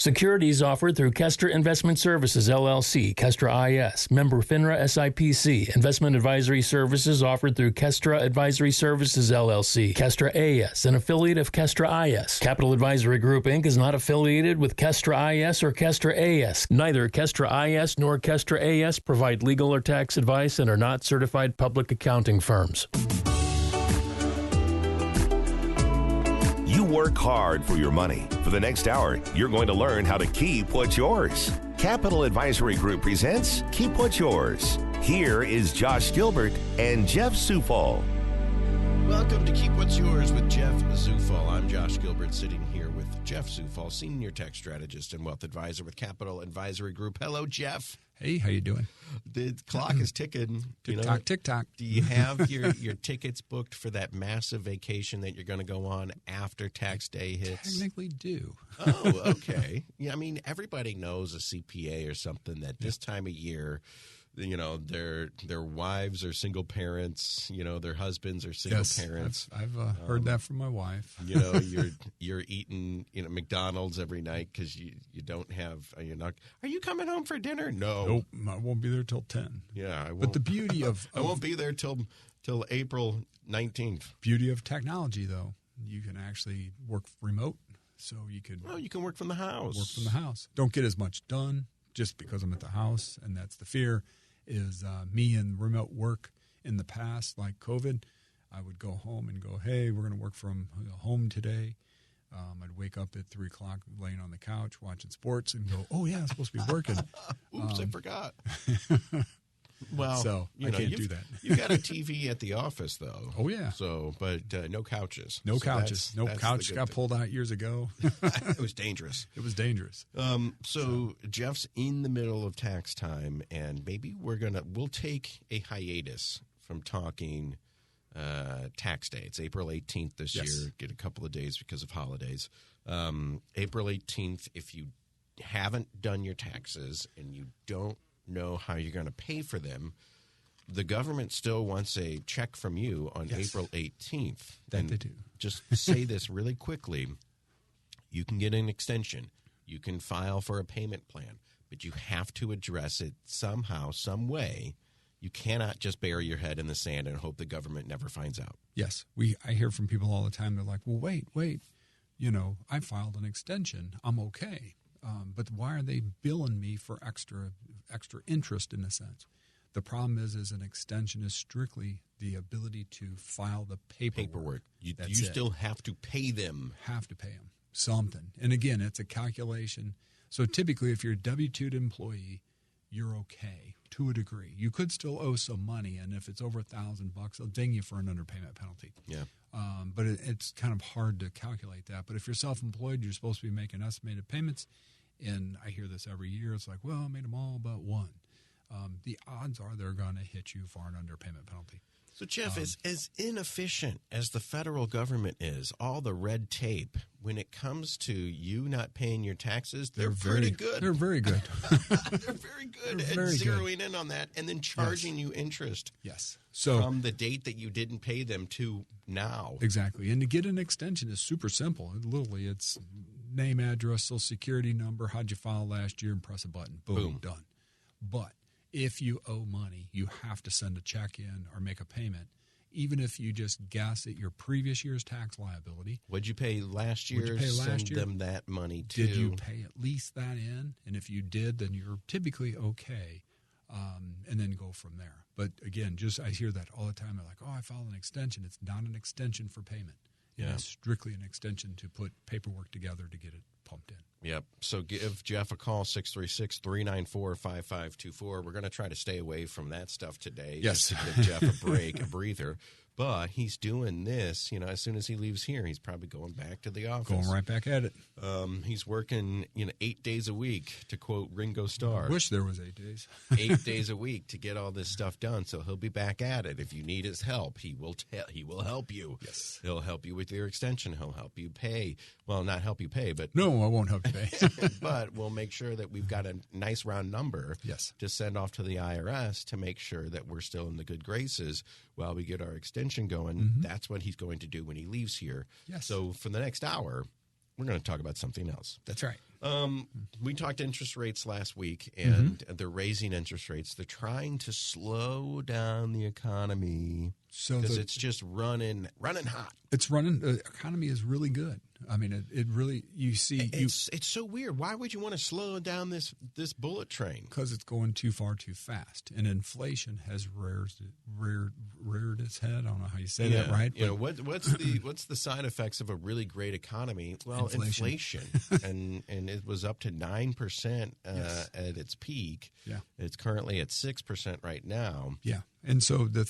Securities offered through Kestra Investment Services, LLC, Kestra IS, member FINRA SIPC. Investment advisory services offered through Kestra Advisory Services, LLC, Kestra AS, an affiliate of Kestra IS. Capital Advisory Group, Inc. is not affiliated with Kestra IS or Kestra AS. Neither Kestra IS nor Kestra AS provide legal or tax advice and are not certified public accounting firms. You work hard for your money. For the next hour, you're going to learn how to keep what's yours. Capital Advisory Group presents Keep What's Yours. Here is Josh Gilbert and Jeff Zufall. Welcome to Keep What's Yours with Jeff Zufall. I'm Josh Gilbert, sitting here with Jeff Zufall, Senior Tax Strategist and Wealth Advisor with Capital Advisory Group. Hello, Jeff. Hey, how you doing? The clock is ticking. Tick-tock, tick-tock. Do you have your tickets booked for that massive vacation that you're going to go on after tax day hits? Technically do. Oh, okay. Yeah, I mean, everybody knows a CPA or something that this time of year, you know, their wives are single parents, you know, their husbands are single parents. I've heard that from my wife. You know, you're eating, McDonald's every night because you don't have, you're not. Are you coming home for dinner? No. Nope, I won't be there till 10. Yeah, I won't. But the beauty of I won't be there till April 19th. Beauty of technology, though, you can actually work remote, so you could. Well, you can work from the house. Work from the house. Don't get as much done just because I'm at the house, and that's the fear. Is me and remote work in the past, like COVID, I would go home and go, hey, we're going to work from home today. I'd wake up at 3 o'clock laying on the couch watching sports and go, oh, yeah, I'm supposed to be working. Oops, I forgot. Well, so I can't do that. You've got a TV at the office, though. Oh, yeah. So, but no couches. No so couches. No couch got pulled out years ago. It was dangerous. It was dangerous. So Jeff's in the middle of tax time, and maybe we'll take a hiatus from talking tax day. It's April 18th this year. Get a couple of days because of holidays. April 18th, if you haven't done your taxes and you don't know how you're going to pay for them, the government still wants a check from you on April 18th. That they do. Just say this really quickly. You can get an extension. You can file for a payment plan, but you have to address it somehow, some way. You cannot just bury your head in the sand and hope the government never finds out. Yes. I hear from people all the time. They're like, well, wait. You know, I filed an extension. I'm okay. But why are they billing me for extra interest in a sense? The problem is an extension is strictly the ability to file the paperwork. You still have to pay them. Have to pay them something. And again, it's a calculation. So typically, if you're a W-2 employee, you're okay to a degree. You could still owe some money, and if it's over $1,000, they'll ding you for an underpayment penalty. Yeah. But it's kind of hard to calculate that. But if you're self-employed, you're supposed to be making estimated payments. And I hear this every year. It's like, well, I made them all but one. The odds are they're going to hit you for an underpayment penalty. So, Jeff, as inefficient as the federal government is, all the red tape, when it comes to you not paying your taxes, they're pretty good. They're very good. They're very good at zeroing in on that and then charging you interest. Yes. So from the date that you didn't pay them to now. Exactly. And to get an extension is super simple. Literally, it's name, address, social security number, how'd you file last year, and press a button. Boom. Done. But if you owe money, you have to send a check in or make a payment, even if you just guess at your previous year's tax liability. What'd you pay last year? Send them that money too. Did you pay at least that in? And if you did, then you're typically okay, and then go from there. But again, I hear that all the time. They're like, oh, I filed an extension. It's not an extension for payment. Yeah. It's strictly an extension to put paperwork together to get it pumped in. Yep. So give Jeff a call, 636-394-5524. We're going to try to stay away from that stuff today. Yes. Just to give Jeff a break, a breather. But he's doing this, as soon as he leaves here, he's probably going back to the office. Going right back at it. He's working, 8 days a week, to quote Ringo Starr. I wish there was 8 days. 8 days a week to get all this stuff done. So he'll be back at it. If you need his help, he will help you. Yes. He'll help you with your extension. He'll help you pay. Well, not help you pay, but no, I won't help you pay. But we'll make sure that we've got a nice round number to send off to the IRS to make sure that we're still in the good graces while we get our extension going. Mm-hmm. That's what he's going to do when he leaves here. Yes. So for the next hour, we're going to talk about something else. That's right. We talked interest rates last week, and they're raising interest rates. They're trying to slow down the economy because it's just running hot. It's running. The economy is really good. I mean, it really. You see, it's so weird. Why would you want to slow down this bullet train? Because it's going too far too fast, and inflation has reared its head. I don't know how you say that right. You know what's the side effects of a really great economy? Well, inflation, and it was up to 9% at its peak. Yeah, it's currently at 6% right now. Yeah, and so the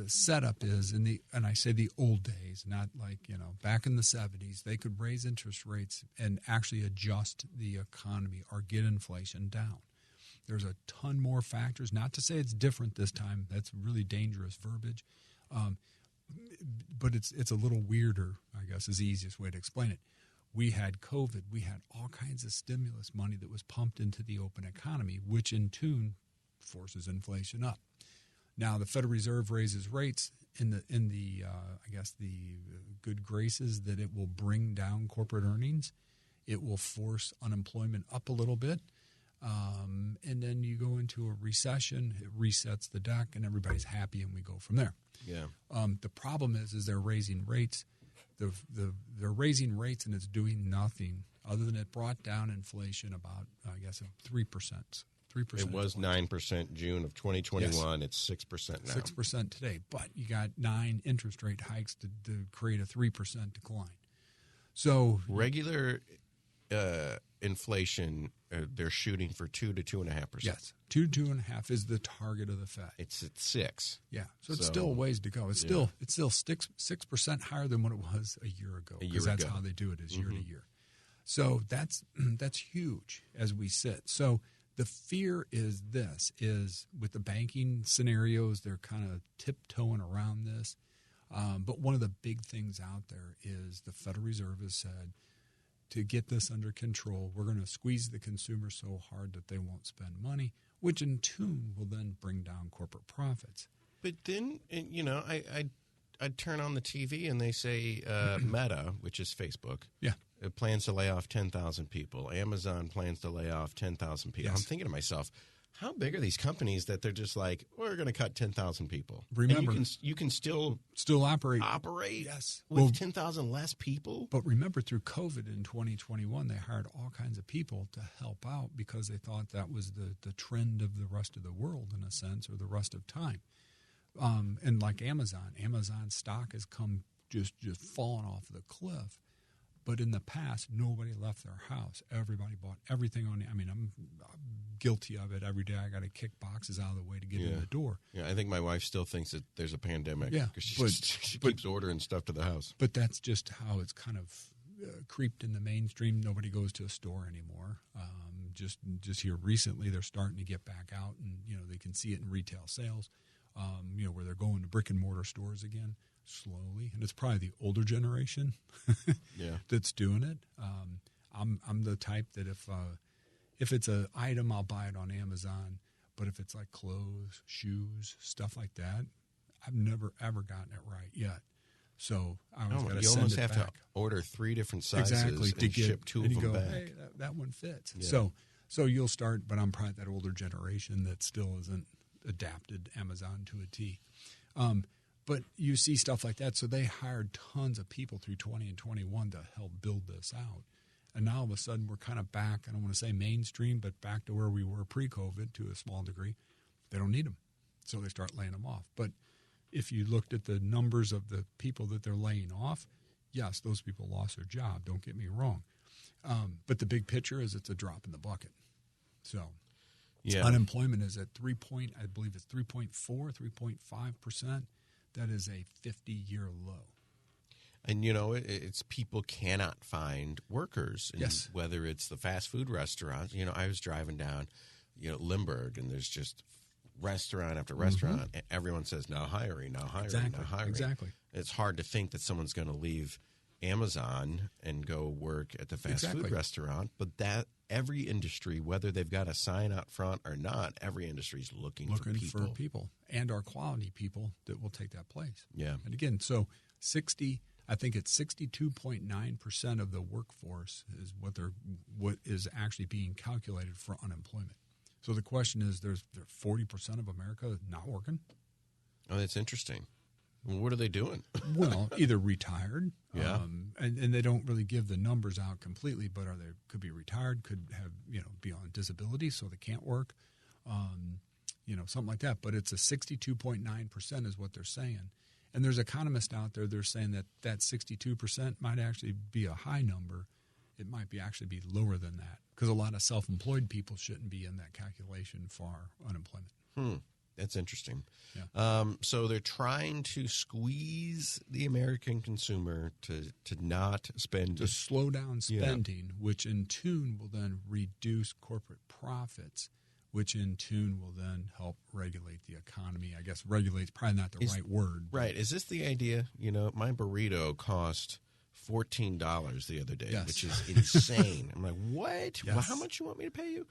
setup is and I say the old days, not like back in the 70s, they could raise interest rates and actually adjust the economy or get inflation down. There's a ton more factors. Not to say it's different this time. That's really dangerous verbiage, but it's a little weirder, I guess, is the easiest way to explain it. We had COVID. We had all kinds of stimulus money that was pumped into the open economy, which in turn forces inflation up. Now the Federal Reserve raises rates in the I guess the good graces that it will bring down corporate earnings. It will force unemployment up a little bit, and then you go into a recession. It resets the deck, and everybody's happy, and we go from there. Yeah. The problem is they're raising rates. They're raising rates, and it's doing nothing other than it brought down inflation about 3%. 3%. It was 9% June of 2021. Yes. It's 6% now. 6% today. But you got 9 interest rate hikes to create a 3% decline. So regular inflation, they're shooting for 2 to 2.5%. Yes, 2.5 is the target of the Fed. It's at 6. Yeah, so it's still a ways to go. It's still 6% higher than what it was a year ago. Because that's how they do it, is year to year. So that's huge as we sit. So the fear is with the banking scenarios, they're kind of tiptoeing around this. But one of the big things out there is the Federal Reserve has said, to get this under control, we're going to squeeze the consumer so hard that they won't spend money, which in turn will then bring down corporate profits. But then, I'd turn on the TV and they say Meta, which is Facebook, it plans to lay off 10,000 people. Amazon plans to lay off 10,000 people. Yes. I'm thinking to myself, how big are these companies that they're just like, we're going to cut 10,000 people? Remember, and you can still operate. Yes, with 10,000 less people. But remember, through COVID in 2021, they hired all kinds of people to help out because they thought that was the trend of the rest of the world, in a sense, or the rest of time. And like Amazon stock has come just fallen off the cliff. But in the past, nobody left their house. Everybody bought everything on. I mean, I'm guilty of it every day. I got to kick boxes out of the way to get in the door. Yeah, I think my wife still thinks that there's a pandemic because she keeps ordering stuff to the house. But that's just how it's kind of creeped in the mainstream. Nobody goes to a store anymore. Just here recently, they're starting to get back out, and they can see it in retail sales. Where they're going to brick and mortar stores again. Slowly, and it's probably the older generation that's doing it. I'm the type that if it's an item, I'll buy it on Amazon. But if it's like clothes, shoes, stuff like that, I've never ever gotten it right yet. So I always got to send almost it have back. To order 3 different sizes and ship 2 of them back. Hey, that one fits. Yeah. So you'll start, but I'm probably that older generation that still isn't adapted Amazon to a T. But you see stuff like that. So they hired tons of people through 20 and 21 to help build this out. And now all of a sudden we're kind of back, I don't want to say mainstream, but back to where we were pre-COVID to a small degree. They don't need them. So they start laying them off. But if you looked at the numbers of the people that they're laying off, yes, those people lost their job. Don't get me wrong. But the big picture is it's a drop in the bucket. So unemployment is at I believe it's 3.4, 3.5%. That is a 50-year low. And, it's people cannot find workers. And whether it's the fast food restaurants. I was driving down, Limburg, and there's just restaurant after restaurant. And everyone says, no hiring, no hiring, no hiring. Exactly. It's hard to think that someone's going to leave Amazon and go work at the fast food restaurant. But that every industry, whether they've got a sign out front or not, every industry is looking for people. And our quality people that will take that place. Yeah. And again, so I think it's 62.9% of the workforce is what is actually being calculated for unemployment. So the question is, there's 40% of America not working. Oh, that's interesting. Well, what are they doing? Well, either retired, yeah, and they don't really give the numbers out completely, but could be retired, could have be on disability, so they can't work, something like that. But it's a 62.9% is what they're saying, and there's economists out there they're saying that 62% might actually be a high number. It might actually be lower than that because a lot of self-employed people shouldn't be in that calculation for unemployment. That's interesting. Yeah. So they're trying to squeeze the American consumer to not spend. To slow down spending, which in turn will then reduce corporate profits, which in turn will then help regulate the economy. I guess regulate's probably not the right word. Right. Is this the idea? My burrito cost $14 the other day, which is insane. I'm like, what? Yes. Well, how much you want me to pay you?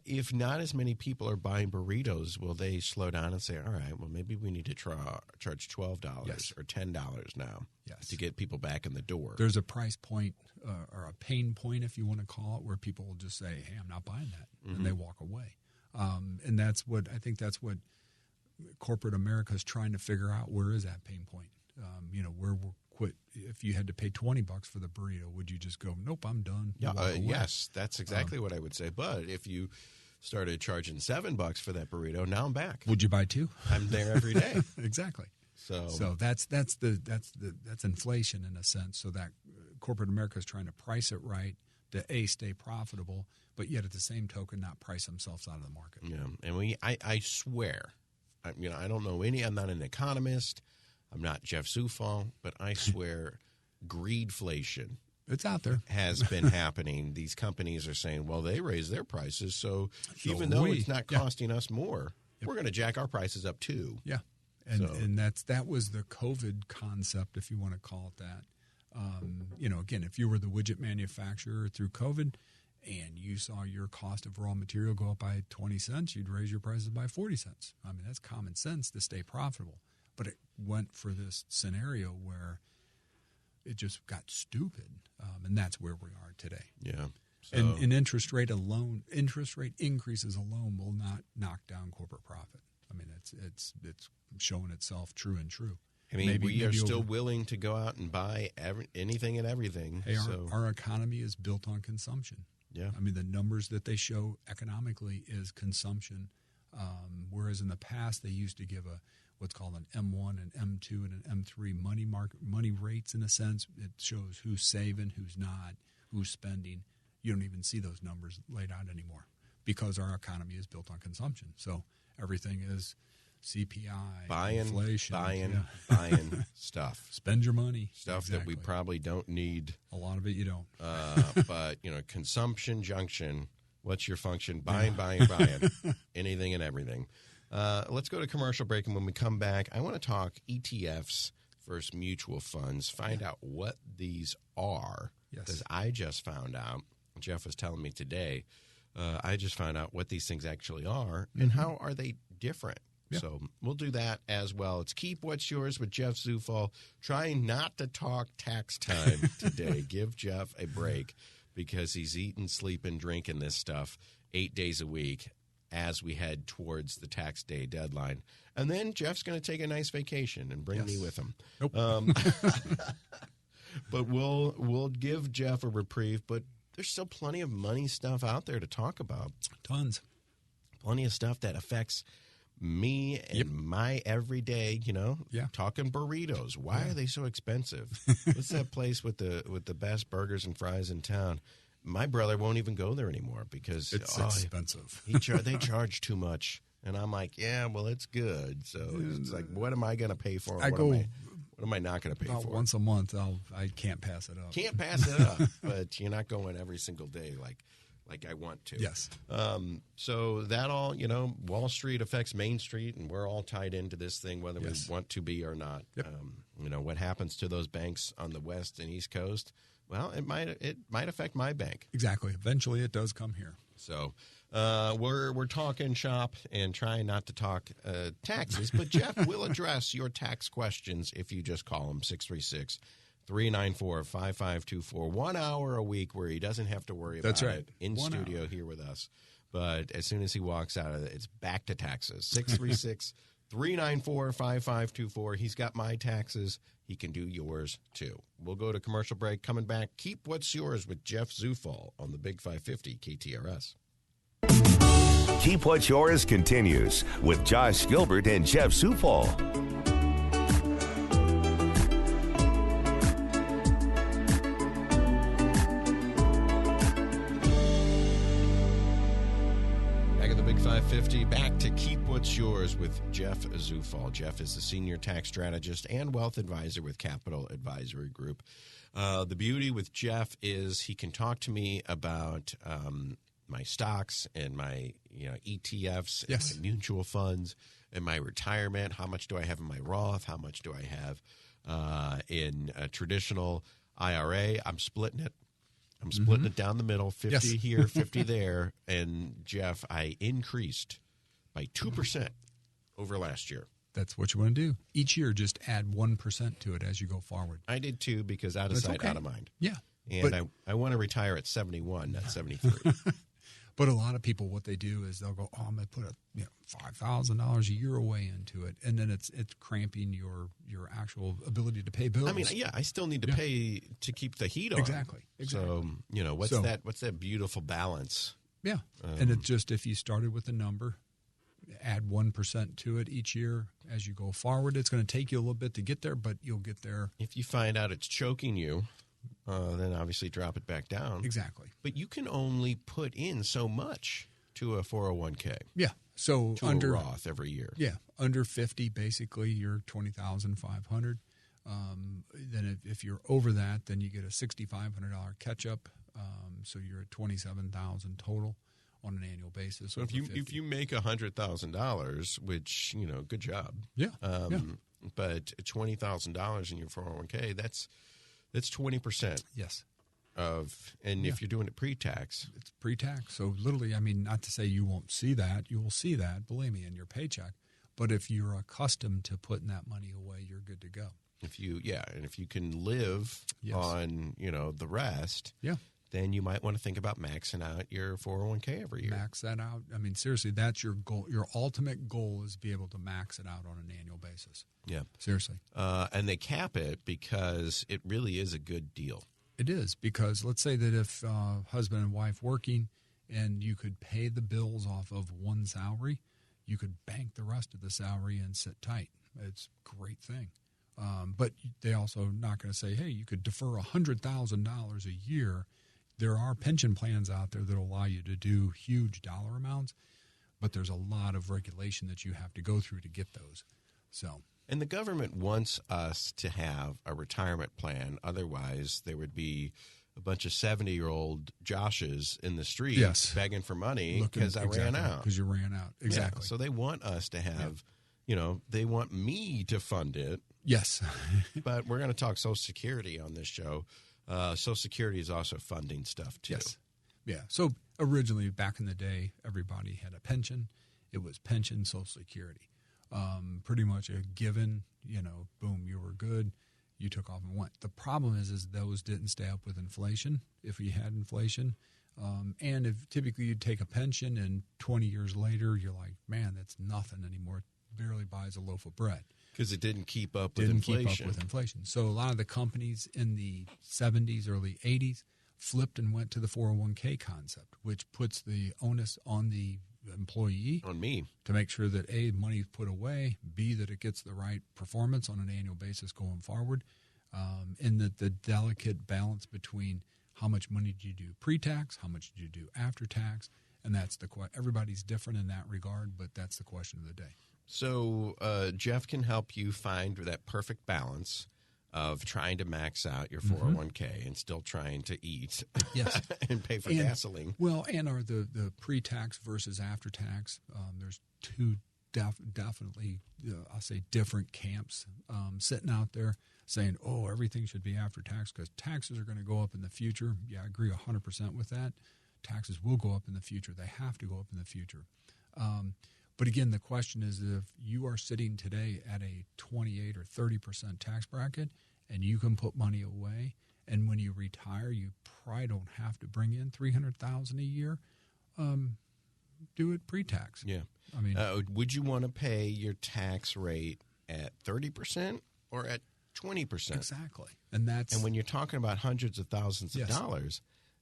If not as many people are buying burritos, will they slow down and say, all right, well, maybe we need to charge $12 or $10 now to get people back in the door? There's a price point or a pain point, if you want to call it, where people will just say, hey, I'm not buying that, and they walk away. And that's what corporate America is trying to figure out. Where is that pain point? Where we'll quit. If you had to pay $20 for the burrito, would you just go, nope, I'm done? Yeah, yes, that's exactly what I would say. But if you started charging $7 for that burrito, now I'm back. Would you buy two? I'm there every day. Exactly. So that's inflation in a sense. So that corporate America is trying to price it right to stay profitable, but yet at the same token not price themselves out of the market. Yeah, and I swear, I don't know I'm not an economist. I'm not Jeff Zufall, but I swear greedflation it's out there. Has been happening. These companies are saying, well, they raise their prices, so even though it's not costing us more, we're going to jack our prices up too. Yeah, and that was the COVID concept, if you want to call it that. Again, if you were the widget manufacturer through COVID and you saw your cost of raw material go up by 20 cents, you'd raise your prices by 40 cents. I mean, that's common sense to stay profitable. But it went for this scenario where it just got stupid, and that's where we are today. Yeah. So. And interest rate increases alone will not knock down corporate profit. I mean, it's showing itself true and true. I mean, we are still willing to go out and buy anything and everything. Hey, our economy is built on consumption. Yeah. I mean, the numbers that they show economically is consumption, whereas in the past they used to give what's called an M1, an M2, and an M3 money rates in a sense. It shows who's saving, who's not, who's spending. You don't even see those numbers laid out anymore because our economy is built on consumption. So everything is CPI, inflation. Buying stuff. Spend your money. Stuff that we probably don't need. A lot of it you don't. But, consumption junction, what's your function? Buying. Anything and everything. Let's go to commercial break, and when we come back, I want to talk ETFs versus mutual funds, find out what these are, because I just found out, Jeff was telling me today, I just found out what these things actually are and how are they different. Yeah. So we'll do that as well. It's Keep What's Yours with Jeff Zufall, trying not to talk tax time today. Give Jeff a break because he's eating, sleeping, drinking this stuff 8 days a week as we head towards the tax day deadline. And then Jeff's going to take a nice vacation and bring me with him. Nope. But we'll give Jeff a reprieve, but there's still plenty of money stuff out there to talk about. Tons. Plenty of stuff that affects me and my everyday, talking burritos. Why are they so expensive? What's that place with the best burgers and fries in town? My brother won't even go there anymore because it's expensive. They charge too much. And I'm like, yeah, well, it's good. So it's like, what am I going to pay for? What am I not going to pay for? Once a month, I can't pass it up. Can't pass it up, but you're not going every single day like I want to. Yes. So that all, Wall Street affects Main Street, and we're all tied into this thing, whether we want to be or not. Yep. What happens to those banks on the West and East Coast? Well, it might affect my bank. Exactly. Eventually, it does come here. So we're talking shop and trying not to talk taxes, but Jeff will address your tax questions if you just call him 394-5524. 1 hour a week where he doesn't have to worry about it in 1 studio hour here with us. But as soon as he walks out of it, it's back to taxes. 636-394-5524. He's got my taxes. He can do yours, too. We'll go to commercial break. Coming back, Keep What's Yours with Jeff Zufall on the Big 550 KTRS. Keep What's Yours continues with Josh Gilbert and Jeff Zufall. Back to Keep What's Yours with Jeff Zufall. Jeff is the senior tax strategist and wealth advisor with Capital Advisory Group. The beauty with Jeff is he can talk to me about my stocks and my ETFs and my mutual funds and my retirement. How much do I have in my Roth? How much do I have in a traditional IRA? I'm splitting it. I'm splitting it down the middle, 50 here, 50 there. And, Jeff, I increased by 2% over last year. That's what you want to do. Each year, just add 1% to it as you go forward. I did, too, because out of sight, out of mind. Yeah. And I want to retire at 71, not 73. But a lot of people, what they do is they'll go, oh, I'm going to put $5,000 a year away into it, and then it's cramping your actual ability to pay bills. I mean, I still need to pay to keep the heat on. Exactly. So, what's that beautiful balance? Yeah, and it's just if you started with a number, add 1% to it each year as you go forward. It's going to take you a little bit to get there, but you'll get there. If you find out it's choking you, then obviously drop it back down. Exactly. But you can only put in so much to a 401k. Yeah. So to under a Roth every year. Yeah. Under 50, basically, you're $20,500. Then if you're over that, then you get a $6,500 catch up. So you're at $27,000 total on an annual basis. So if you make $100,000, which good job. Yeah. But $20,000 in your 401k, that's 20%. Yes. If you're doing it pre-tax. It's pre-tax. So literally, I mean, not to say you won't see that. You will see that, believe me, in your paycheck. But if you're accustomed to putting that money away, you're good to go. If you can live on, the rest. Yeah. Then you might want to think about maxing out your 401k every year. Max that out. I mean, seriously, that's your goal. Your ultimate goal is to be able to max it out on an annual basis. Yeah. Seriously. And they cap it because it really is a good deal. It is because let's say that if husband and wife working and you could pay the bills off of one salary, you could bank the rest of the salary and sit tight. It's a great thing. But they also not going to say, hey, you could defer $100,000 a year. There are pension plans out there that allow you to do huge dollar amounts, but there's a lot of regulation that you have to go through to get those. And the government wants us to have a retirement plan. Otherwise, there would be a bunch of 70-year-old Joshes in the street begging for money because I ran out. Because you ran out. Exactly. Yeah, so they want us to have, they want me to fund it. Yes. But we're going to talk Social Security on this show. Social Security is also funding stuff, too. Yes. Yeah. So originally, back in the day, everybody had a pension. It was pension, Social Security. Pretty much a given, boom, you were good. You took off and went. The problem is those didn't stay up with inflation, if you had inflation. And if typically you'd take a pension and 20 years later, you're like, man, that's nothing anymore. It barely buys a loaf of bread. Because it didn't keep up with inflation. Keep up with inflation. So a lot of the companies in the 70s, early 80s flipped and went to the 401k concept, which puts the onus on the employee. On me. To make sure that A, money's put away, B, that it gets the right performance on an annual basis going forward, and that the delicate balance between how much money do you do pre-tax, how much do you do after tax, and that's the question. Everybody's different in that regard, but that's the question of the day. So Jeff can help you find that perfect balance of trying to max out your 401k and still trying to eat and pay for gasoline. Well, and are the pre-tax versus after-tax, there's two definitely, I'll say, different camps sitting out there saying, oh, everything should be after-tax because taxes are going to go up in the future. Yeah, I agree 100% with that. Taxes will go up in the future. They have to go up in the future. But again, the question is if you are sitting today at a 28 or 30% tax bracket and you can put money away. And when you retire, you probably don't have to bring in $300,000 a year. Do it pre-tax. Yeah. I mean, would you want to pay your tax rate at 30% or at 20%? Exactly. And when you're talking about hundreds of thousands of dollars,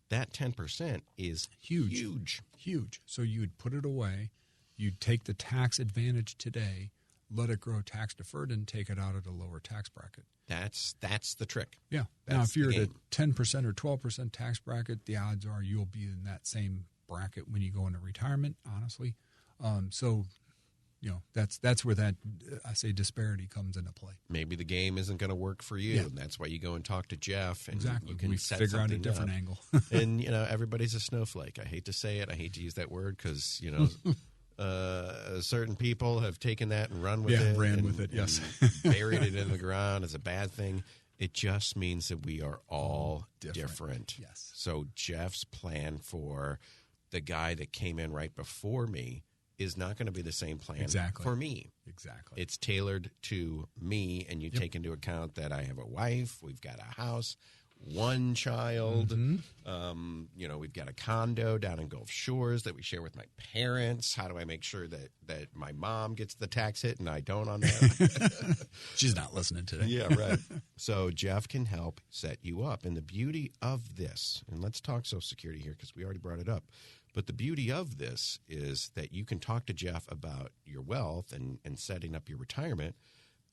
that 10% is huge. Huge. So you'd put it away. You'd take the tax advantage today, let it grow tax deferred, and take it out at a lower tax bracket. That's the trick. Yeah. Now, if you're at a 10% or 12% tax bracket, the odds are you'll be in that same bracket when you go into retirement, honestly. So, that's where that, I say, disparity comes into play. Maybe the game isn't going to work for you, and that's why you go and talk to Jeff, and exactly. you can figure out a different angle. And, everybody's a snowflake. I hate to say it. I hate to use that word because, certain people have taken that and run with it. Ran with it, yes. Buried it in the ground as a bad thing. It just means that we are all different. Yes. So Jeff's plan for the guy that came in right before me is not going to be the same plan for me. Exactly. It's tailored to me, and you take into account that I have a wife, we've got a house, one child, we've got a condo down in Gulf Shores that we share with my parents. How do I make sure that my mom gets the tax hit and I don't on that? She's not listening today. Yeah, right. So Jeff can help set you up. And the beauty of this, and let's talk Social Security here because we already brought it up, but the beauty of this is that you can talk to Jeff about your wealth and setting up your retirement.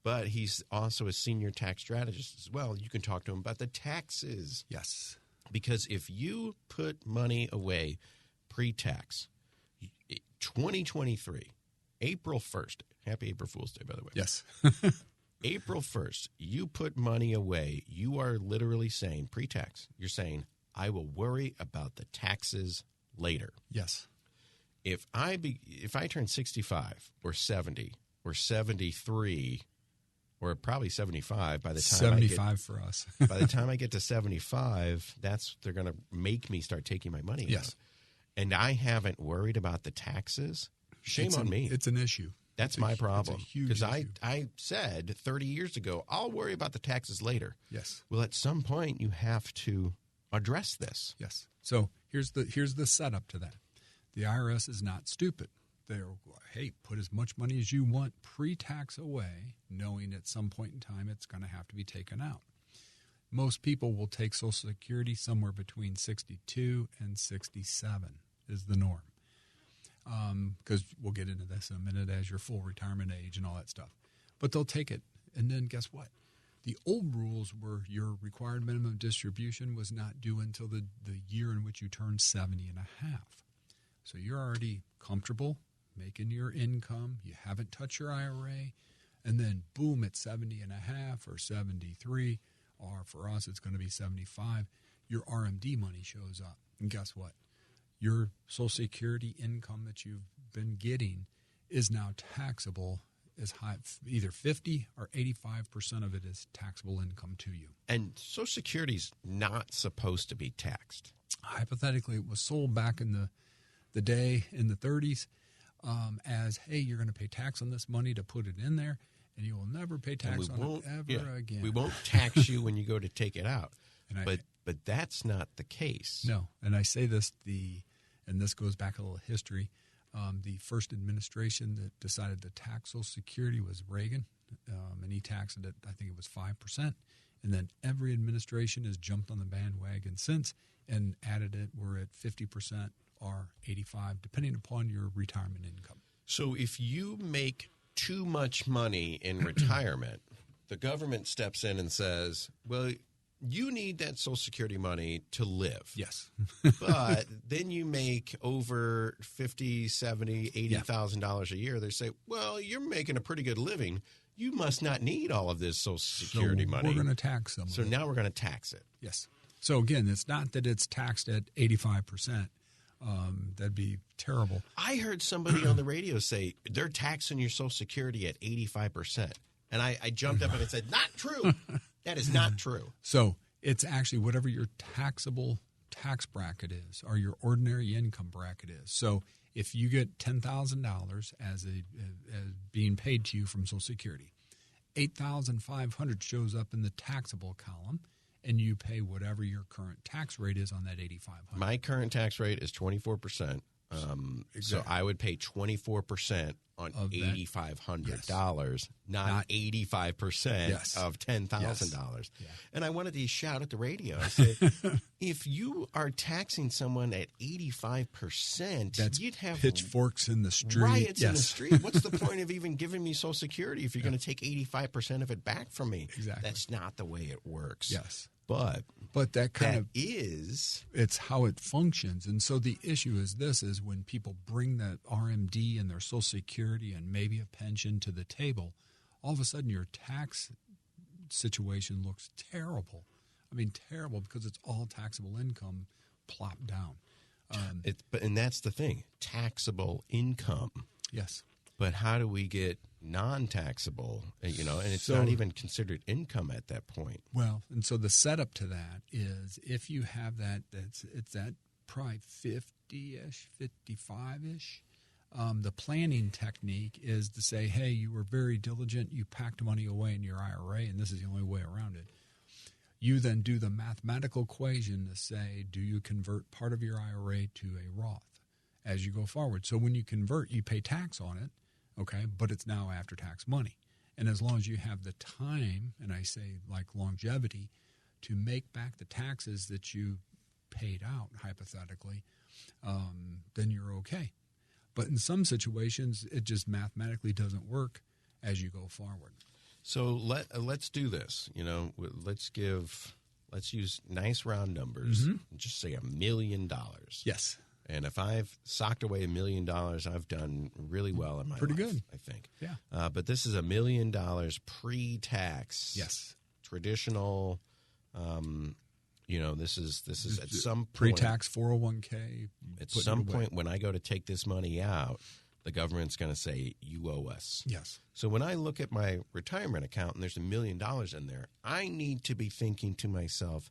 But he's also a senior tax strategist as well. You can talk to him about the taxes. Yes. Because if you put money away pre-tax, 2023, April 1st, happy April Fool's Day, by the way. Yes. April 1st, you put money away, you are literally saying, pre-tax, you're saying, I will worry about the taxes later. Yes. If I turn 65 or 70 or 73 or probably 75 by the time 75 for us. By the time I get to 75, they're going to make me start taking my money out. And I haven't worried about the taxes. Shame on me. It's an issue. That's my problem. Because I said 30 years ago, I'll worry about the taxes later. Yes. Well, at some point you have to address this. Yes. So here's the setup to that. The IRS is not stupid. They're, hey, put as much money as you want pre-tax away, knowing at some point in time it's going to have to be taken out. Most people will take Social Security somewhere between 62 and 67 is the norm. Because we'll get into this in a minute as your full retirement age and all that stuff. But they'll take it, and then guess what? The old rules were your required minimum distribution was not due until the year in which you turned 70 and a half. So you're already comfortable making your income. You haven't touched your IRA. And then, boom, at 70 and a half or 73, or for us, it's going to be 75, your RMD money shows up. And guess what? Your Social Security income that you've been getting is now taxable as high, either 50 or 85% of it is taxable income to you. And Social Security's not supposed to be taxed. Hypothetically, it was sold back in the day in the 30s as, hey, you're going to pay tax on this money to put it in there, and you will never pay tax on it ever again. We won't tax you when you go to take it out. But that's not the case. No, and I say this, and this goes back a little history. The first administration that decided to tax Social Security was Reagan, and he taxed it at, I think it was 5%. And then every administration has jumped on the bandwagon since and added it. We're at 50% or 85%, depending upon your retirement income. So if you make too much money in retirement, the government steps in and says, well, you need that Social Security money to live. Yes. But then you make over $50,000, $70,000, $80,000 a year. They say, well, you're making a pretty good living. You must not need all of this Social Security money. We're going to tax them. So now we're going to tax it. Yes. So again, it's not that it's taxed at 85%. That'd be terrible. I heard somebody on the radio say they're taxing your Social Security at 85%. And I jumped up and I said, not true. That is not true. So it's actually whatever your taxable tax bracket is or your ordinary income bracket is. So if you get $10,000 as being paid to you from Social Security $8,500 shows up in the taxable column, and you pay whatever your current tax rate is on that $8,500. My current tax rate is 24%. So I would pay 24% on $8,500, not 85% of $10,000. Yeah. And I wanted to shout at the radio. I said, if you are taxing someone at 85%, you'd have pitchforks in the street. Riots in the street. What's the point of even giving me Social Security if you're going to take 85% of it back from me? Exactly. That's not the way it works. Yes. But that kind of is it's how it functions. And so the issue is this is when people bring that RMD and their Social Security and maybe a pension to the table, all of a sudden your tax situation looks terrible. I mean, terrible because it's all taxable income plopped down. And that's the thing, taxable income. Yes. But how do we get non-taxable, and it's not even considered income at that point. Well, and so the setup to that is if you have it's that probably 50-ish, 55-ish. The planning technique is to say, hey, you were very diligent. You packed money away in your IRA, and this is the only way around it. You then do the mathematical equation to say, do you convert part of your IRA to a Roth as you go forward? So when you convert, you pay tax on it. Okay, but it's now after-tax money. And as long as you have the time, and I say like longevity, to make back the taxes that you paid out, hypothetically, then you're okay. But in some situations, it just mathematically doesn't work as you go forward. So let's do this. Let's use nice round numbers and just say $1 million. Yes. And if I've socked away $1 million, I've done really well in my life. Pretty good, I think. Yeah. But this is $1 million pre-tax. Yes. Traditional. This is at some point pre-tax 401k. At some point when I go to take this money out, the government's going to say you owe us. Yes. So when I look at my retirement account and there's $1 million in there, I need to be thinking to myself,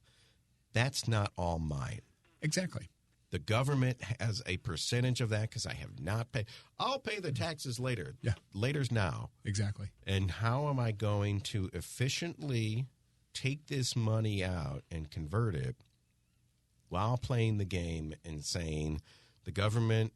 that's not all mine. Exactly. The government has a percentage of that because I have not paid. I'll pay the taxes later. Yeah. Later's now. Exactly. And how am I going to efficiently take this money out and convert it while playing the game and saying the government,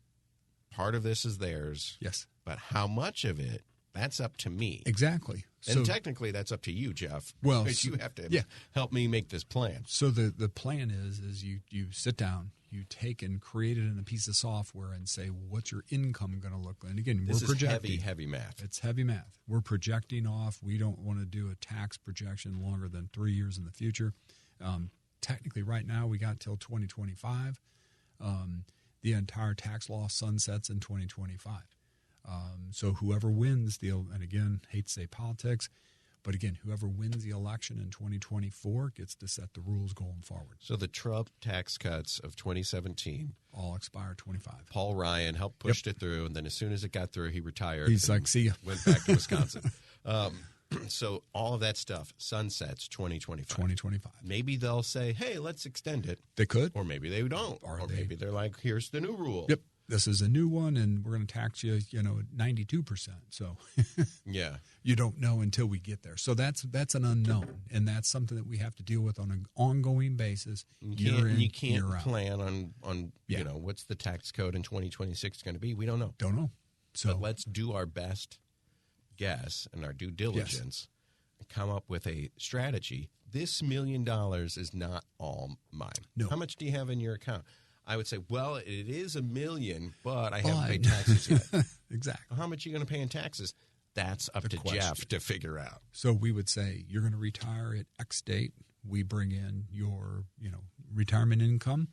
part of this is theirs. Yes. But how much of it, that's up to me. Exactly. And technically, that's up to you, Jeff. Well, because you have to help me make this plan. So the plan is you sit down, you take and create it in a piece of software and say, what's your income going to look like? And again, this we're projecting. Is heavy math. It's heavy math. We're projecting off. We don't want to do a tax projection longer than 3 years in the future. Technically, right now, we got till 2025. The entire tax law sunsets in 2025. So whoever wins and again, hate to say politics, but again, whoever wins the election in 2024 gets to set the rules going forward. So the Trump tax cuts of 2017 all expire 25. Paul Ryan helped push it through, and then as soon as it got through, he retired. He's like, see ya. Went back to Wisconsin. So all of that stuff sunsets 2025. 2025. Maybe they'll say, hey, let's extend it. They could. Or maybe they don't. Or maybe they're like, here's the new rule. Yep. This is a new one, and we're going to tax you, 92%. So yeah, you don't know until we get there. So that's an unknown, and that's something that we have to deal with on an ongoing basis. You can't plan on what's the tax code in 2026 going to be. We don't know. Don't know. So but let's do our best guess and our due diligence and come up with a strategy. This $1 million is not all mine. No. How much do you have in your account? I would say, well, it is $1 million, but I haven't paid taxes yet. Exactly. How much are you going to pay in taxes? That's up to Jeff to figure out. So we would say you're going to retire at X date. We bring in your, retirement income.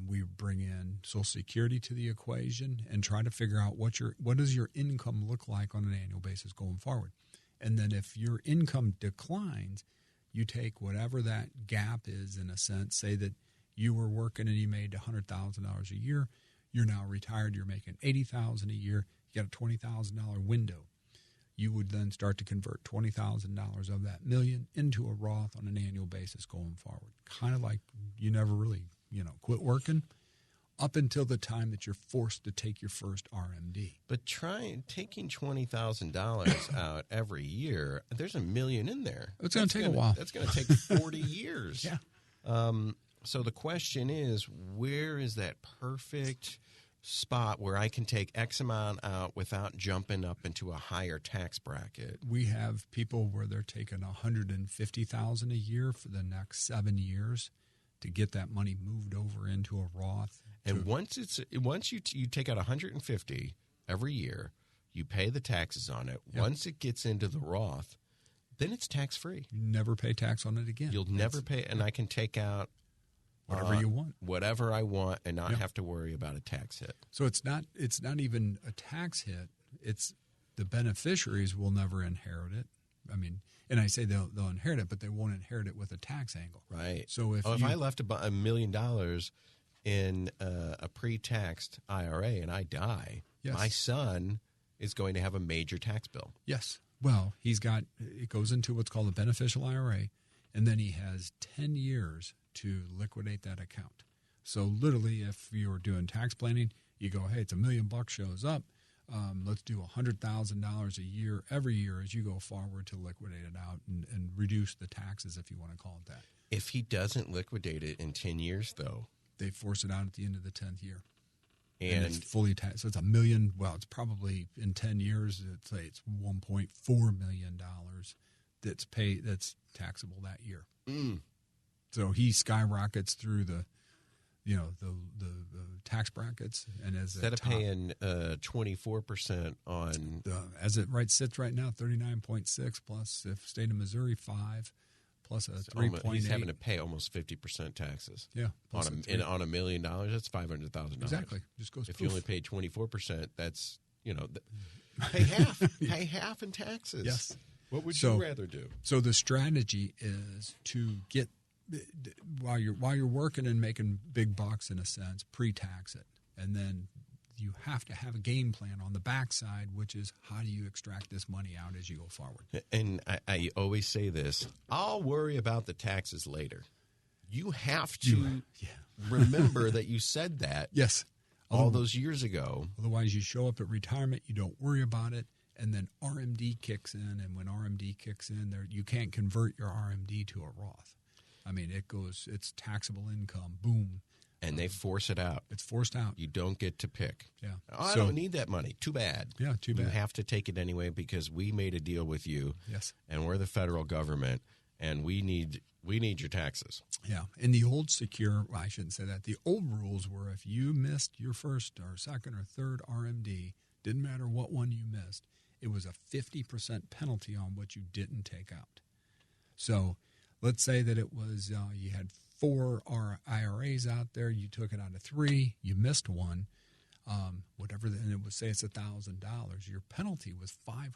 We bring in Social Security to the equation and try to figure out what does your income look like on an annual basis going forward. And then if your income declines, you take whatever that gap is, in a sense, say that you were working and you made $100,000 a year. You're now retired. You're making $80,000 a year. You got a $20,000 window. You would then start to convert $20,000 of that $1 million into a Roth on an annual basis going forward. Kind of like you never really, quit working. up until the time that you're forced to take your first RMD. But taking $20,000 out every year, there's $1 million in there. It's going to take a while. That's going to take 40 years. Yeah. So the question is, where is that perfect spot where I can take X amount out without jumping up into a higher tax bracket? We have people where they're taking $150,000 a year for the next 7 years to get that money moved over into a Roth. And once you take out $150 every year, you pay the taxes on it. Yep. Once it gets into the Roth, then it's tax free. You never pay tax on it again. You'll never pay, and I can take out whatever you want, whatever I want, and not have to worry about a tax hit. So it's not even a tax hit. It's the beneficiaries will never inherit it. I mean, and I say they'll inherit it, but they won't inherit it with a tax angle. Right. So if I left $1 million in a pre-taxed IRA and I die, my son is going to have a major tax bill. Yes. Well, it goes into what's called a beneficial IRA, and then he has 10 years to liquidate that account. So literally, if you're doing tax planning, you go, hey, it's $1 million shows up. Let's do $100,000 a year every year as you go forward to liquidate it out and reduce the taxes, if you want to call it that. If he doesn't liquidate it in 10 years, though, they force it out at the end of the 10th year. And it's fully taxed. So it's $1 million. Well, it's probably in 10 years, it's $1.4 million that's taxable that year. So he skyrockets through the tax brackets, and instead of paying 24% on as it sits right now, 39.6 plus if state of Missouri 5 plus a 3.8. He's having to pay almost 50% taxes. Yeah, on $1 million, that's $500,000. Exactly, just goes. If poof. you only pay 24%, that's pay half, pay half in taxes. Yes. What would you rather do? So the strategy is to get while you're working and making big bucks in a sense, pre-tax it, and then you have to have a game plan on the backside, which is how do you extract this money out as you go forward. And I always say this: I'll worry about the taxes later. You have to remember that you said that. Yes. All those years ago. Otherwise, you show up at retirement, you don't worry about it, and then RMD kicks in, and when RMD kicks in, you can't convert your RMD to a Roth. I mean, it's taxable income, boom. And they force it out. It's forced out. You don't get to pick. Yeah. I don't need that money. Too bad. Yeah, too bad. You have to take it anyway because we made a deal with you. Yes. And we're the federal government, and we need your taxes. Yeah. In the old I shouldn't say that. The old rules were if you missed your first or second or third RMD, didn't matter what one you missed, it was a 50% penalty on what you didn't take out. So let's say that it was you had 4 IRAs out there, you took it out of 3, you missed one, whatever, and it would say it's $1,000. Your penalty was $500.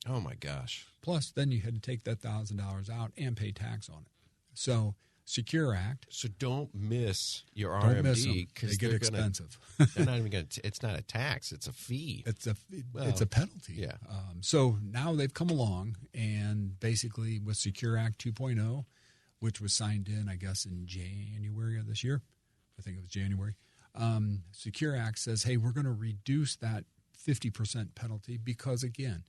Oh my gosh! Plus, then you had to take that $1,000 out and pay tax on it. So, Secure Act. So don't miss your RMD because they get expensive. They're not even going to. It's not a tax; it's a fee. It's a penalty. Yeah. So now they've come along, and basically with Secure Act 2.0, which was signed in, I guess, in January of this year. I think it was January. Secure Act says, hey, we're going to reduce that 50% penalty because, again,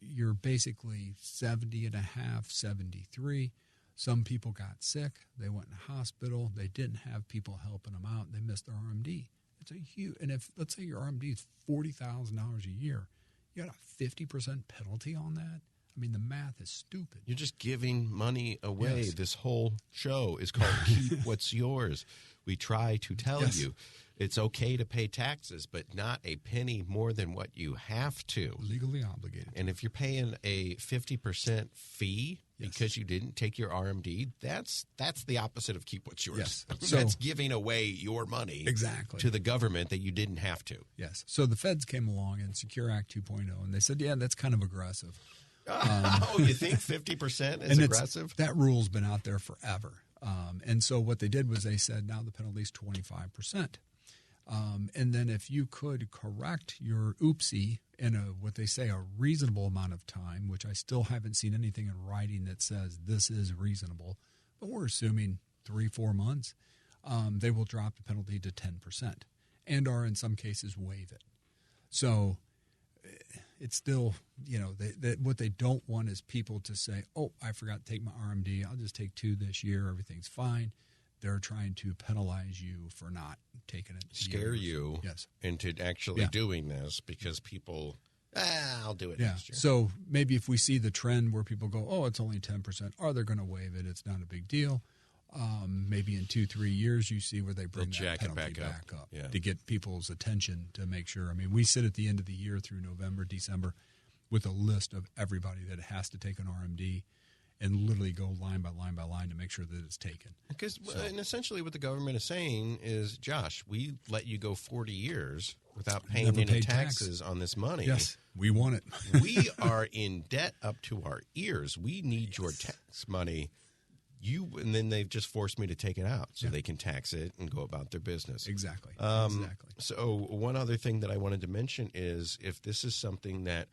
you're basically 70 and a half, 73. Some people got sick. They went in the hospital. They didn't have people helping them out. They missed their RMD. It's a huge, and if, let's say your RMD is $40,000 a year, you got a 50% penalty on that. I mean, the math is stupid. You're just giving money away. Yes. This whole show is called Keep What's Yours. We try to tell you it's okay to pay taxes, but not a penny more than what you have to. Legally obligated. And if you're paying a 50% fee because you didn't take your RMD, that's the opposite of Keep What's Yours. Yes. So, that's giving away your money to the government that you didn't have to. Yes. So the feds came along in Secure Act 2.0, and they said, yeah, that's kind of aggressive. You think 50% is aggressive? That rule's been out there forever. And so what they did was they said now the penalty is 25%. And then if you could correct your oopsie in what they say a reasonable amount of time, which I still haven't seen anything in writing that says this is reasonable, but we're assuming 3-4 months, they will drop the penalty to 10% and are in some cases waive it. So it's still, what they don't want is people to say, oh, I forgot to take my RMD. I'll just take 2 this year. Everything's fine. They're trying to penalize you for not taking it. Scare you into actually doing this because people, I'll do it next year. So maybe if we see the trend where people go, oh, it's only 10%, are they going to waive it? It's not a big deal. Maybe in 2-3 years you see where they bring that penalty back up to get people's attention to make sure. I mean, we sit at the end of the year through November, December with a list of everybody that has to take an RMD and literally go line by line by line to make sure that it's taken. And essentially what the government is saying is, Josh, we let you go 40 years without paying any taxes on this money. Yes, we want it. We are in debt up to our ears. We need your tax money. And then they've just forced me to take it out so they can tax it and go about their business. Exactly. So one other thing that I wanted to mention is if this is something that,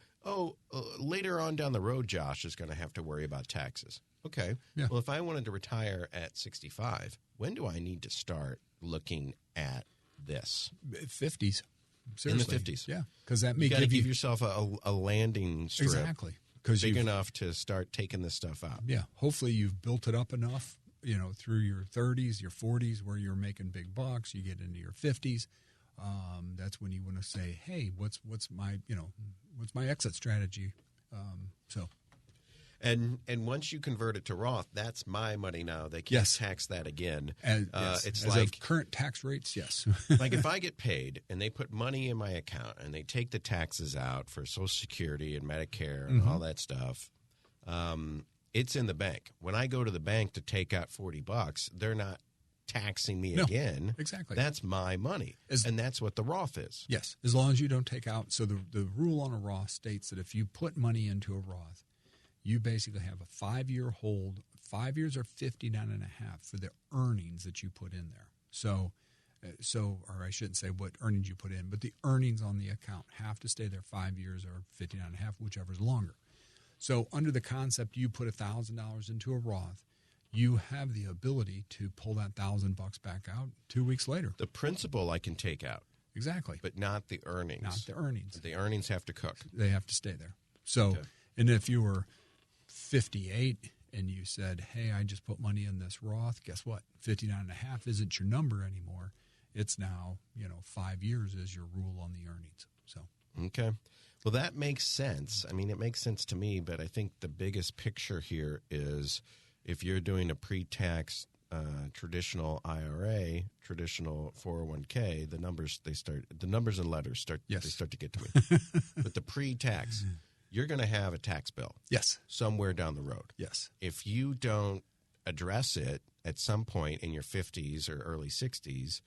later on down the road, Josh is going to have to worry about taxes. Okay. Yeah. Well, if I wanted to retire at 65, when do I need to start looking at this? 50s. Seriously. In the 50s. Yeah. Because that may give yourself a landing strip. Exactly. Big enough to start taking this stuff out. Yeah. Hopefully you've built it up enough, through your 30s, your 40s, where you're making big bucks. You get into your 50s. That's when you want to say, hey, what's my exit strategy? And once you convert it to Roth, that's my money now. They can't tax that again. It's as like of current tax rates, yes. Like if I get paid and they put money in my account and they take the taxes out for Social Security and Medicare and all that stuff, it's in the bank. When I go to the bank to take out $40, they're not taxing me again. Exactly. That's my money. And that's what the Roth is. Yes. As long as you don't take out. So the rule on a Roth states that if you put money into a Roth, you basically have a 5-year hold. 5 years are 59.5 for the earnings that you put in there. So, or I shouldn't say what earnings you put in, but the earnings on the account have to stay there 5 years or 59.5, whichever is longer. So under the concept, you put $1,000 into a Roth, you have the ability to pull that $1,000 back out 2 weeks later. The principal I can take out. Exactly. But not the earnings. Not the earnings. The earnings have to cook. They have to stay there. So, and if you were 58 and you said, hey, I just put money in this Roth, guess what? 59.5 isn't your number anymore. It's now, 5 years is your rule on the earnings. So, okay. Well, that makes sense. I mean, it makes sense to me, but I think the biggest picture here is if you're doing a pre-tax traditional IRA, traditional 401k, the numbers and letters start to get to me. But the pre-tax, you're going to have a tax bill. Yes. Somewhere down the road. Yes. If you don't address it at some point in your 50s or early 60s,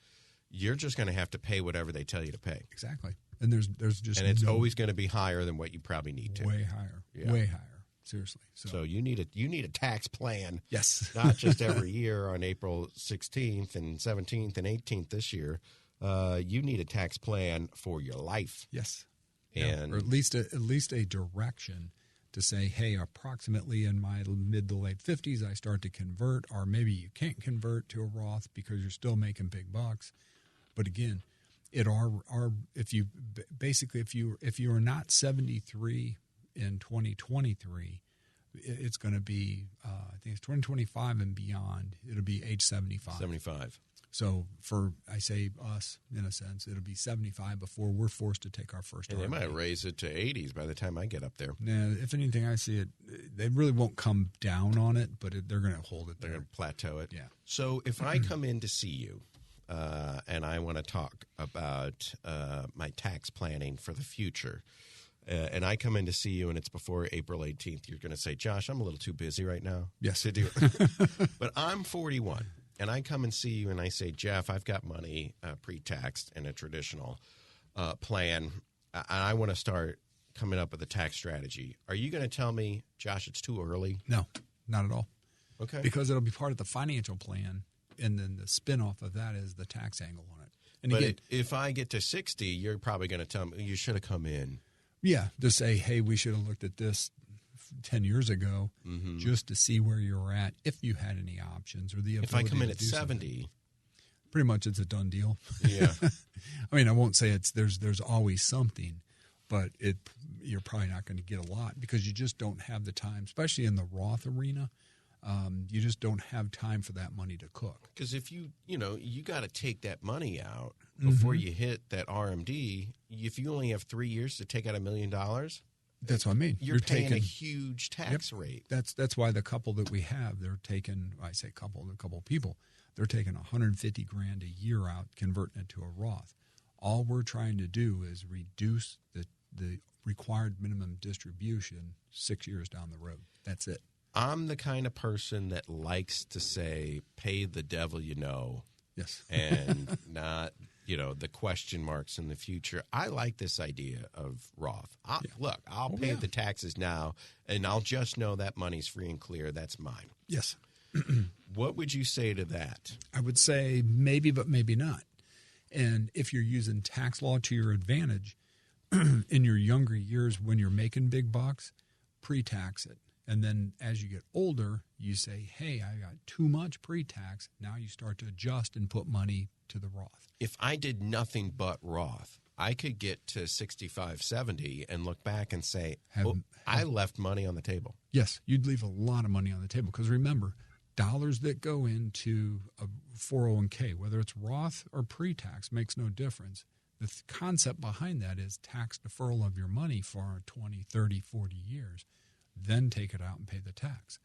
you're just going to have to pay whatever they tell you to pay. Exactly. And there's just it's always going to be higher than what you probably need to. Way higher. Yeah. Way higher. Seriously. So you need a tax plan. Yes. Not just every year on April 16th and 17th and 18th this year. You need a tax plan for your life. Yes. And or at least a direction to say, hey, approximately in my mid to late 50s, I start to convert, or maybe you can't convert to a Roth because you're still making big bucks. But again, if you are not 73 in 2023, it's going to be I think it's 2025 and beyond. It'll be age 75. 75. So for, I say us, in a sense, it'll be 75 before we're forced to take our first. And they might raise it to 80s by the time I get up there. Nah, if anything, I see it. They really won't come down on it, but they're going to hold it there. They're going to plateau it. Yeah. So if I come in to see you and I want to talk about my tax planning for the future, and I come in to see you and it's before April 18th, you're going to say, Josh, I'm a little too busy right now. Yes. To do it. But I'm 41. And I come and see you and I say, Jeff, I've got money pre-taxed in a traditional plan. And I want to start coming up with a tax strategy. Are you going to tell me, Josh, it's too early? No, not at all. Okay. Because it'll be part of the financial plan. And then the spinoff of that is the tax angle on it. And but again, if I get to 60, you're probably going to tell me, you should have come in. Yeah. To say, hey, we should have looked at this 10 years ago just to see where you're at, if you had any options or the ability. If I come in to at do 70, something. pretty much it's a done deal. Yeah. I mean, I won't say there's always something, but you're probably not going to get a lot because you just don't have the time, especially in the Roth arena. You just don't have time for that money to cook. Because if you got to take that money out before you hit that RMD. If you only have 3 years to take out $1 million, that's what I mean. You're paying a huge tax rate. That's why the couple that we have, they're taking, I say couple, a couple of people, they're taking $150,000 a year out, converting it to a Roth. All we're trying to do is reduce the required minimum distribution 6 years down the road. That's it. I'm the kind of person that likes to say, pay the devil you know. Yes. And not, the question marks in the future. I like this idea of Roth. I'll pay the taxes now, and I'll just know that money's free and clear. That's mine. Yes. What would you say to that? I would say maybe, but maybe not. And if you're using tax law to your advantage, in your younger years when you're making big bucks, pre-tax it. And then as you get older, you say, hey, I got too much pre-tax. Now you start to adjust and put money to the Roth. If I did nothing but Roth, I could get to 65, 70 and look back and say, I left money on the table. Yes, you'd leave a lot of money on the table. Because remember, dollars that go into a 401k, whether it's Roth or pre-tax, makes no difference. The concept behind that is tax deferral of your money for 20, 30, 40 years. Then take it out and pay the tax.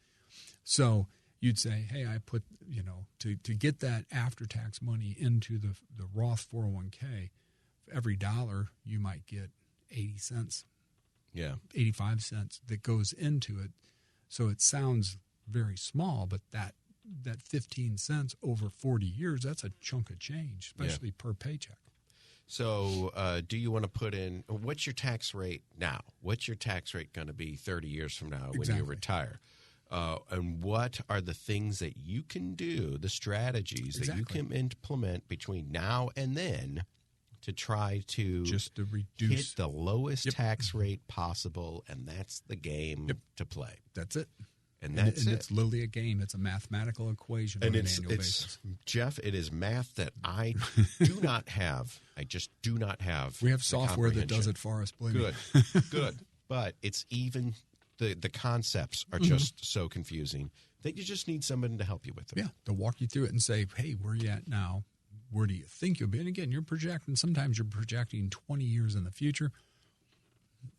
So you'd say, hey, I put, to get that after-tax money into the Roth 401k, every dollar you might get 80 cents, 85 cents that goes into it. So it sounds very small, but that 15 cents over 40 years, that's a chunk of change, especially per paycheck. So do you want to put in – what's your tax rate now? What's your tax rate going to be 30 years from now when you retire? And what are the things that you can do, the strategies that you can implement between now and then to try to just to reduce hit the lowest tax rate possible, and that's the game to play. That's it. And that's it's literally a game. It's a mathematical equation on an annual basis. Jeff, it is math that I do not have. I just do not have. We have software that does it for us. Believe me. Good. But it's even the concepts are just so confusing that you just need somebody to help you with them. Yeah, to walk you through it and say, hey, where are you at now? Where do you think you'll be? And again, sometimes you're projecting 20 years in the future.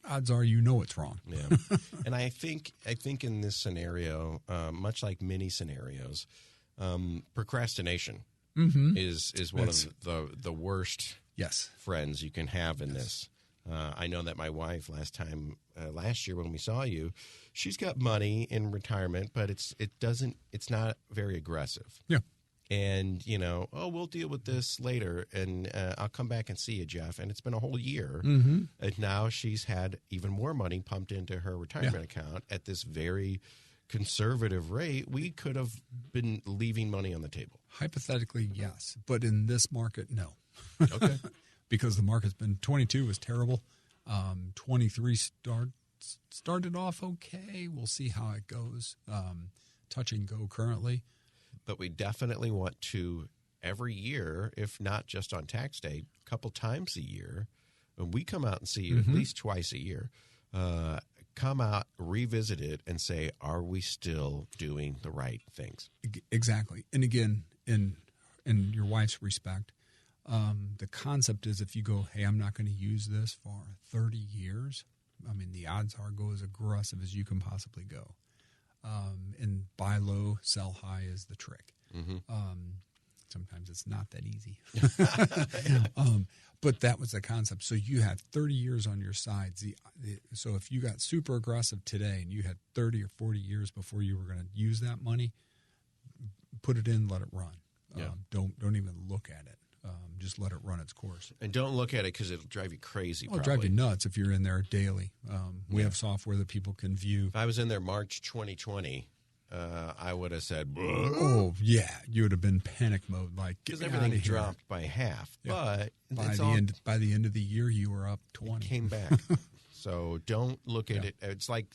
Odds are it's wrong. Yeah. And I think in this scenario, much like many scenarios, procrastination is one of the worst friends you can have in this. I know that my wife last year when we saw you, she's got money in retirement, but it's not very aggressive. Yeah. And, we'll deal with this later, and I'll come back and see you, Jeff. And it's been a whole year. Mm-hmm. And now she's had even more money pumped into her retirement account at this very conservative rate. We could have been leaving money on the table. Hypothetically, yes. But in this market, no. Okay. Because the market's been 22 was terrible. 23 started off okay. We'll see how it goes. Touch and go currently. But we definitely want to, every year, if not just on tax day, a couple times a year, when we come out and see you at least twice a year, come out, revisit it, and say, are we still doing the right things? Exactly. And again, in your wife's respect, the concept is if you go, hey, I'm not going to use this for 30 years, I mean, the odds are go as aggressive as you can possibly go. And buy low, sell high is the trick. Mm-hmm. Sometimes it's not that easy. But that was the concept. So you had 30 years on your sides. So if you got super aggressive today and you had 30 or 40 years before you were going to use that money, put it in, let it run. Don't even look at it. Just let it run its course. And don't look at it because it'll drive you crazy. It'll drive you nuts if you're in there daily. We have software that people can view. If I was in there March 2020, I would have said, "Oh yeah," you would have been panic mode, like because everything dropped by half. Yeah. But by the end of the year, you were up 20. It came back. So don't look at it. It's like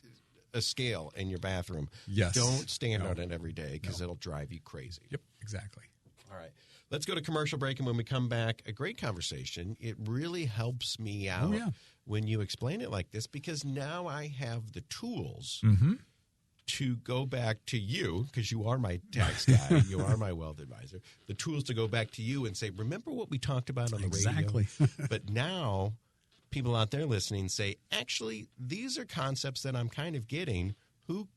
a scale in your bathroom. Yes. Don't stand on it every day because it'll drive you crazy. Yep. Exactly. All right. Let's go to commercial break, and when we come back, a great conversation. It really helps me out when you explain it like this, because now I have the tools to go back to you, because you are my tax guy, you are my wealth advisor, the tools to go back to you and say, remember what we talked about on the radio? But now people out there listening say, actually, these are concepts that I'm kind of getting. Who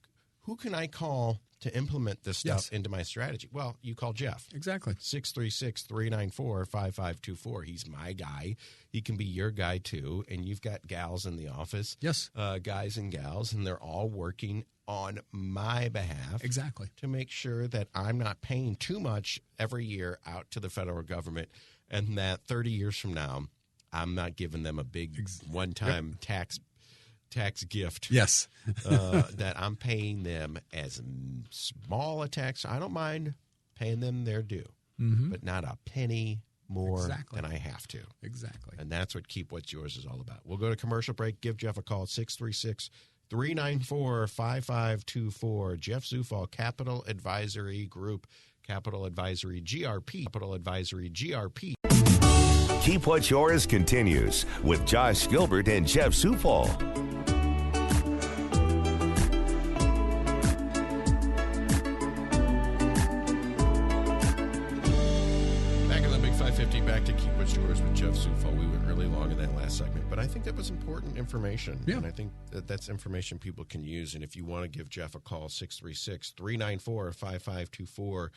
can I call to implement this stuff into my strategy? Well, you call Jeff. Exactly. 636-394-5524. He's my guy. He can be your guy, too. And you've got gals in the office. Yes. Guys and gals, and they're all working on my behalf. Exactly. To make sure that I'm not paying too much every year out to the federal government, and that 30 years from now, I'm not giving them a big one-time tax gift. Yes. That I'm paying them as small a tax. I don't mind paying them their due, but not a penny more than I have to. Exactly. And that's what Keep What's Yours is all about. We'll go to commercial break. Give Jeff a call, 636-394-5524. Jeff Zufall, Capital Advisory Group, CapitalAdvisoryGrp, CapitalAdvisoryGrp. Keep What's Yours continues with Josh Gilbert and Jeff Zufall. Back to Keep What's Yours with Jeff Zufall. We went really long in that last segment, but I think that was important information. Yeah. And I think that's information people can use. And if you want to give Jeff a call, 636-394-5524,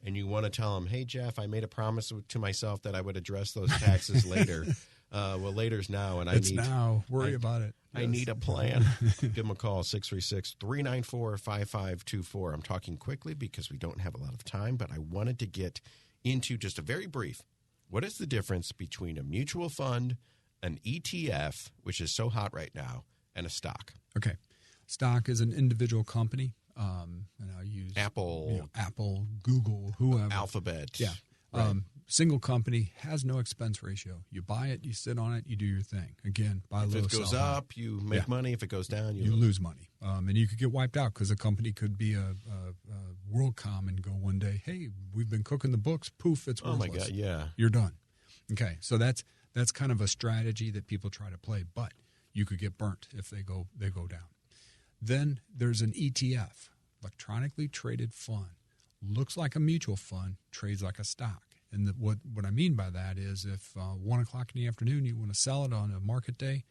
and you want to tell him, hey, Jeff, I made a promise to myself that I would address those taxes later. Well, later's now, and it's now. Worry about it. I need a plan. Give him a call, 636-394-5524. I'm talking quickly because we don't have a lot of time, but I wanted to get into just a very brief. What is the difference between a mutual fund, an ETF, which is so hot right now, and a stock? Okay. Stock is an individual company. And I'll use Apple, Google, whoever. Alphabet. Yeah. Right. Single company has no expense ratio. You buy it, you sit on it, you do your thing. Again, buy low, if it goes sell up, you make money. If it goes down, you lose money. And you could get wiped out because a company could be a WorldCom and go one day, hey, we've been cooking the books, poof, it's worthless. Oh, my God, yeah. You're done. Okay, so that's kind of a strategy that people try to play, but you could get burnt if they go down. Then there's an ETF, electronically traded fund. Looks like a mutual fund, trades like a stock. And what I mean by that is if 1 o'clock in the afternoon you want to sell it on a market day,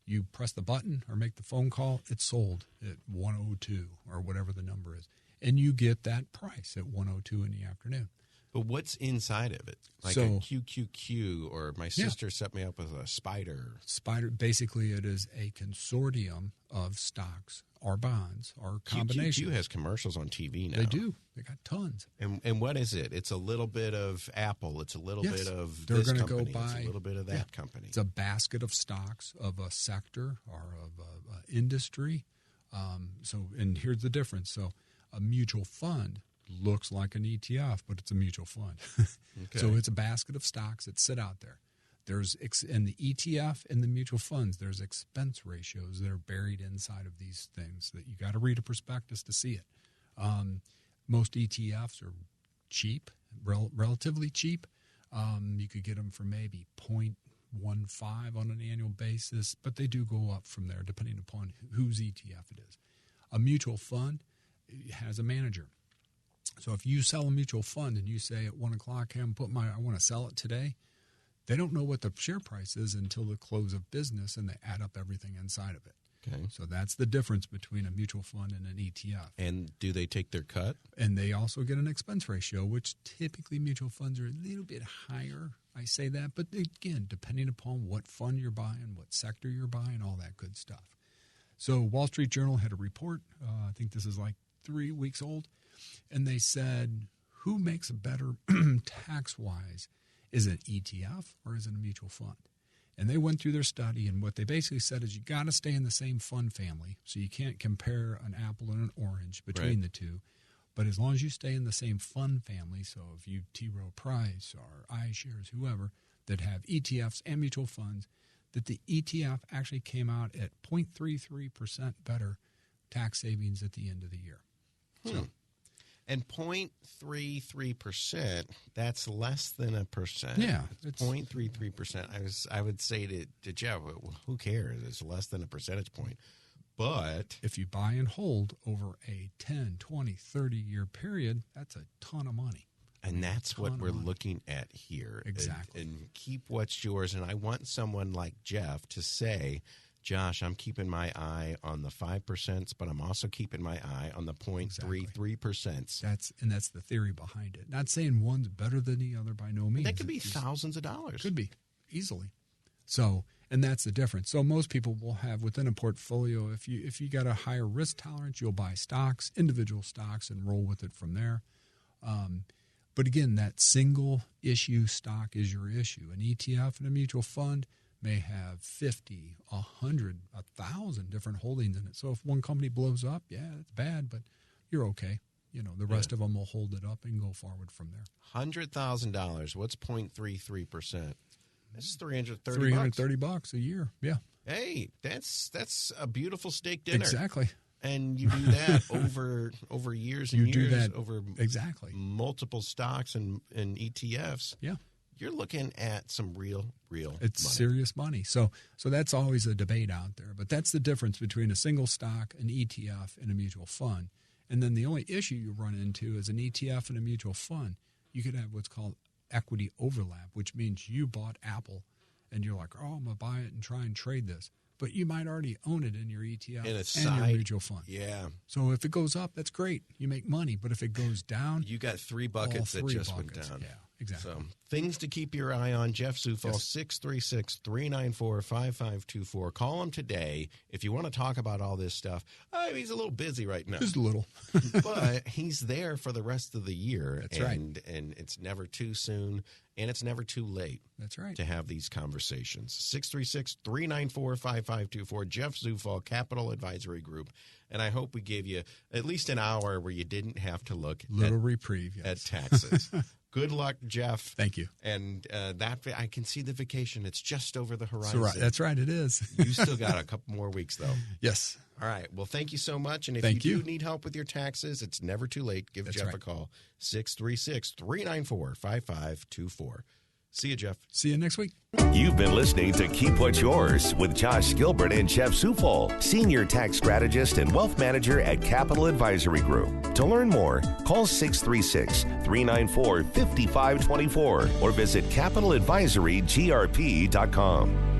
you press the button or make the phone call, it's sold at 1:02 or whatever the number is. And you get that price at 1:02 in the afternoon. But what's inside of it? Like a QQQ, or my sister set me up with a SPDR. SPDR, basically it is a consortium of stocks or bonds or combinations. QQQ has commercials on TV now. They do. They got tons. And what is it? It's a little bit of Apple. It's a little bit of they're this gonna company. Go buy, it's a little bit of that company. It's a basket of stocks of a sector or of an industry. And here's the difference. So a mutual fund looks like an ETF, but it's a mutual fund. Okay. So it's a basket of stocks that sit out there. There's in the ETF and the mutual funds, there's expense ratios that are buried inside of these things that you got to read a prospectus to see it. Most ETFs are cheap, relatively cheap. You could get them for maybe 0.15 on an annual basis, but they do go up from there depending upon whose ETF it is. A mutual fund has a manager. So if you sell a mutual fund and you say at 1 o'clock, hey, I want to sell it today, they don't know what the share price is until the close of business, and they add up everything inside of it. Okay. So that's the difference between a mutual fund and an ETF. And do they take their cut? And they also get an expense ratio, which typically mutual funds are a little bit higher. I say that, but again, depending upon what fund you're buying, what sector you're buying, all that good stuff. So Wall Street Journal had a report. I think this is like 3 weeks old. And they said, who makes a better tax-wise? Is it an ETF or is it a mutual fund? And they went through their study, and what they basically said is you got to stay in the same fund family. So you can't compare an apple and an orange between the two. But as long as you stay in the same fund family, so if you T. Rowe Price or iShares, whoever, that have ETFs and mutual funds, that the ETF actually came out at 0.33% better tax savings at the end of the year. So. And 0.33%, that's less than a percent. Yeah. It's 0.33%. I would say to Jeff, who cares? It's less than a percentage point. But if you buy and hold over a 10, 20, 30-year period, that's a ton of money. And that's what we're looking at here. Exactly. And keep what's yours. And I want someone like Jeff to say, Josh, I'm keeping my eye on the 5%, but I'm also keeping my eye on the 0.33%. That's the theory behind it. Not saying one's better than the other by no means. That could be thousands of dollars. Could be, easily. So, and that's the difference. So most people will have within a portfolio, if you got a higher risk tolerance, you'll buy stocks, individual stocks, and roll with it from there. But again, that single issue stock is your issue. An ETF and a mutual fund may have 50, 100, 1,000 different holdings in it. So if one company blows up, yeah, it's bad, but you're okay. The rest of them will hold it up and go forward from there. $100,000. What's 0.33%? That's $330 a year. Yeah. Hey, that's a beautiful steak dinner. Exactly. And you do that over years and years. You do that over exactly multiple stocks and ETFs. Yeah. You're looking at some real it's money. Serious money. So that's always a debate out there. But that's the difference between a single stock, an ETF, and a mutual fund. And then the only issue you run into is an ETF and a mutual fund. You could have what's called equity overlap, which means you bought Apple and you're like, oh, I'm going to buy it and try and trade this. But you might already own it in your ETF and your mutual fund. Yeah. So if it goes up, that's great. You make money. But if it goes down, you got three buckets that just went down. Yeah, exactly. So things to keep your eye on. Jeff Zufall, 636-394-5524. Call him today if you want to talk about all this stuff. He's a little busy right now. Just a little. But he's there for the rest of the year. That's right. And it's never too soon. And it's never too late. That's right. To have these conversations. 636-394-5524. Jeff Zufall, Capital Advisory Group. And I hope we gave you at least an hour where you didn't have to look reprieve at taxes. Good luck, Jeff. Thank you. And that I can see the vacation. It's just over the horizon. That's right. It is. You still got a couple more weeks, though. Yes. All right. Well, thank you so much. And if you do need help with your taxes, it's never too late. Give Jeff a call. 636-394-5524. See you, Jeff. See you next week. You've been listening to Keep What's Yours with Josh Gilbert and Jeff Zufall, Senior Tax Strategist and Wealth Manager at Capital Advisory Group. To learn more, call 636-394-5524 or visit CapitalAdvisoryGrp.com.